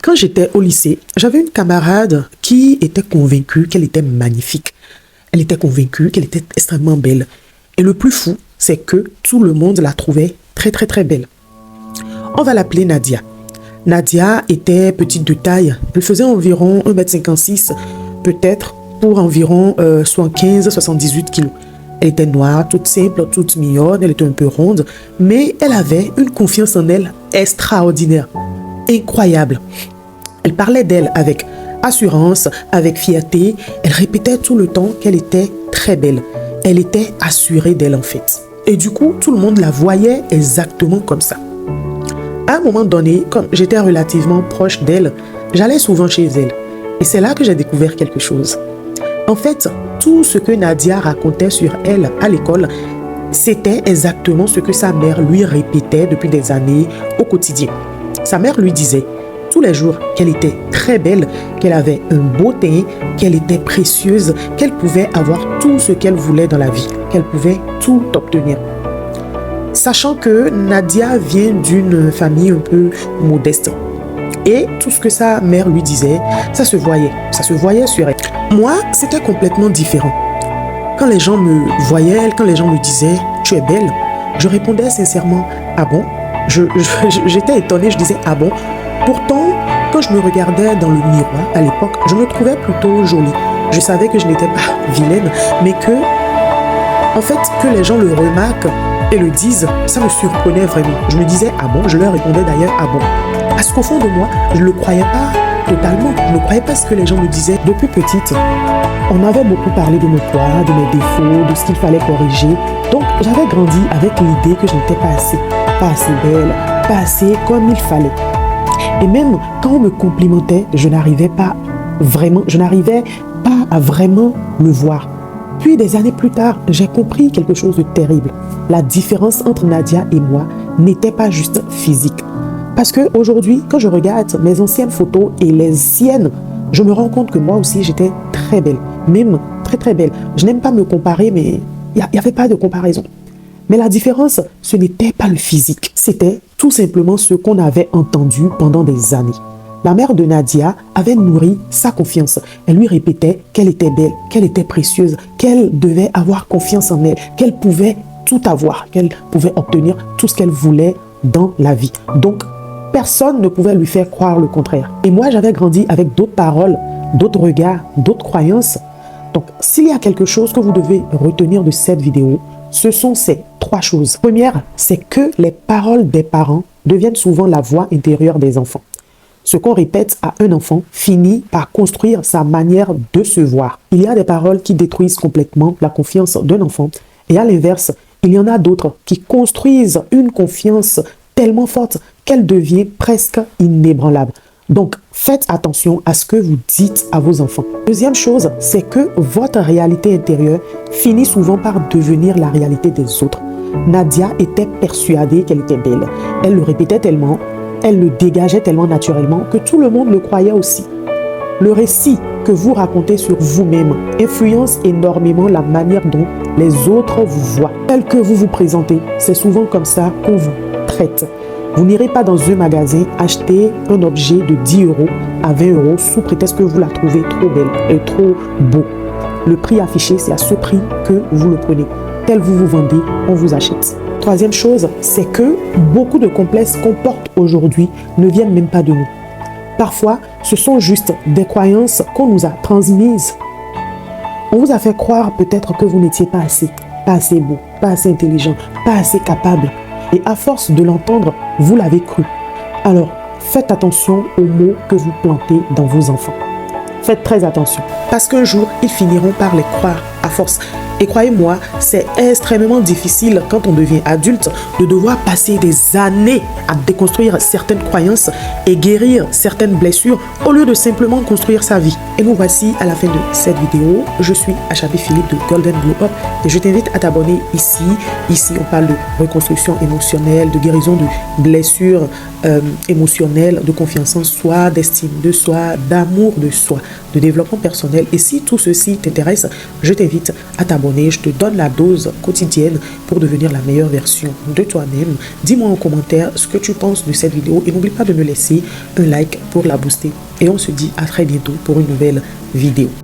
Quand j'étais au lycée, j'avais une camarade qui était convaincue qu'elle était magnifique. Elle était convaincue qu'elle était extrêmement belle. Et le plus fou, c'est que tout le monde la trouvait très très très belle. On va l'appeler Nadia. Nadia était petite de taille. Elle faisait environ 1,56 m, peut-être pour environ 75-78 kg. Elle était noire, toute simple, toute mignonne, elle était un peu ronde, mais elle avait une confiance en elle extraordinaire, incroyable. Elle parlait d'elle avec assurance, avec fierté. Elle répétait tout le temps qu'elle était très belle. Elle était assurée d'elle en fait. Et du coup, tout le monde la voyait exactement comme ça. À un moment donné, comme j'étais relativement proche d'elle, j'allais souvent chez elle. Et c'est là que j'ai découvert quelque chose. En fait, tout ce que Nadia racontait sur elle à l'école, c'était exactement ce que sa mère lui répétait depuis des années au quotidien. Sa mère lui disait tous les jours qu'elle était très belle, qu'elle avait un beau teint, qu'elle était précieuse, qu'elle pouvait avoir tout ce qu'elle voulait dans la vie, qu'elle pouvait tout obtenir. Sachant que Nadia vient d'une famille un peu modeste. Et tout ce que sa mère lui disait, ça se voyait sur elle. Moi, c'était complètement différent. Quand les gens me voyaient, quand les gens me disaient « tu es belle », je répondais sincèrement « ah bon ?» J'étais étonnée, je disais « ah bon ?» Pourtant, quand je me regardais dans le miroir à l'époque, je me trouvais plutôt jolie. Je savais que je n'étais pas vilaine, mais en fait, que les gens le remarquent et le disent, ça me surprenait vraiment. Je me disais « ah bon ?» Je leur répondais d'ailleurs « ah bon ?» Parce qu'au fond de moi, je ne le croyais pas totalement. Je ne croyais pas ce que les gens me disaient. Depuis petite, on avait beaucoup parlé de mon poids, de mes défauts, de ce qu'il fallait corriger. Donc, j'avais grandi avec l'idée que je n'étais pas assez belle, pas assez comme il fallait. Et même quand on me complimentait, je n'arrivais pas à vraiment le voir. Puis des années plus tard, j'ai compris quelque chose de terrible. La différence entre Nadia et moi n'était pas juste physique. Parce qu'aujourd'hui, quand je regarde mes anciennes photos et les siennes, je me rends compte que moi aussi, j'étais très belle. Même très très belle. Je n'aime pas me comparer, mais il n'y avait pas de comparaison. Mais la différence, ce n'était pas le physique. C'était tout simplement ce qu'on avait entendu pendant des années. La mère de Nadia avait nourri sa confiance. Elle lui répétait qu'elle était belle, qu'elle était précieuse, qu'elle devait avoir confiance en elle, qu'elle pouvait tout avoir, qu'elle pouvait obtenir tout ce qu'elle voulait dans la vie. Donc, personne ne pouvait lui faire croire le contraire. Et moi, j'avais grandi avec d'autres paroles, d'autres regards, d'autres croyances. Donc, s'il y a quelque chose que vous devez retenir de cette vidéo, ce sont ces 3 choses. Première, c'est que les paroles des parents deviennent souvent la voix intérieure des enfants. Ce qu'on répète à un enfant finit par construire sa manière de se voir. Il y a des paroles qui détruisent complètement la confiance d'un enfant. Et à l'inverse, il y en a d'autres qui construisent une confiance tellement forte qu'elle devient presque inébranlable. Donc, faites attention à ce que vous dites à vos enfants. Deuxième chose, c'est que votre réalité intérieure finit souvent par devenir la réalité des autres. Nadia était persuadée qu'elle était belle. Elle le répétait tellement, elle le dégageait tellement naturellement que tout le monde le croyait aussi. Le récit que vous racontez sur vous-même influence énormément la manière dont les autres vous voient. Tel que vous vous présentez, c'est souvent comme ça qu'on vous traite. Vous n'irez pas dans un magasin acheter un objet de 10 € à 20 € sous prétexte que vous la trouvez trop belle et trop beau. Le prix affiché, c'est à ce prix que vous le prenez. Tel vous vous vendez, on vous achète. Troisième chose, c'est que beaucoup de complexes qu'on porte aujourd'hui ne viennent même pas de nous. Parfois, ce sont juste des croyances qu'on nous a transmises. On vous a fait croire peut-être que vous n'étiez pas assez beau, pas assez intelligent, pas assez capable. Et à force de l'entendre, vous l'avez cru. Alors, faites attention aux mots que vous plantez dans vos enfants. Faites très attention. Parce qu'un jour, ils finiront par les croire à force. Et croyez-moi, c'est extrêmement difficile quand on devient adulte de devoir passer des années à déconstruire certaines croyances et guérir certaines blessures au lieu de simplement construire sa vie. Et nous voici à la fin de cette vidéo. Je suis Achabi Philippe de Golden Glow Up et je t'invite à t'abonner ici. Ici, on parle de reconstruction émotionnelle, de guérison de blessures émotionnelle, de confiance en soi, d'estime de soi, d'amour de soi, de développement personnel. Et si tout ceci t'intéresse, je t'invite à t'abonner. Je te donne la dose quotidienne pour devenir la meilleure version de toi-même. Dis-moi en commentaire ce que tu penses de cette vidéo et n'oublie pas de me laisser un like pour la booster. Et on se dit à très bientôt pour une nouvelle vidéo.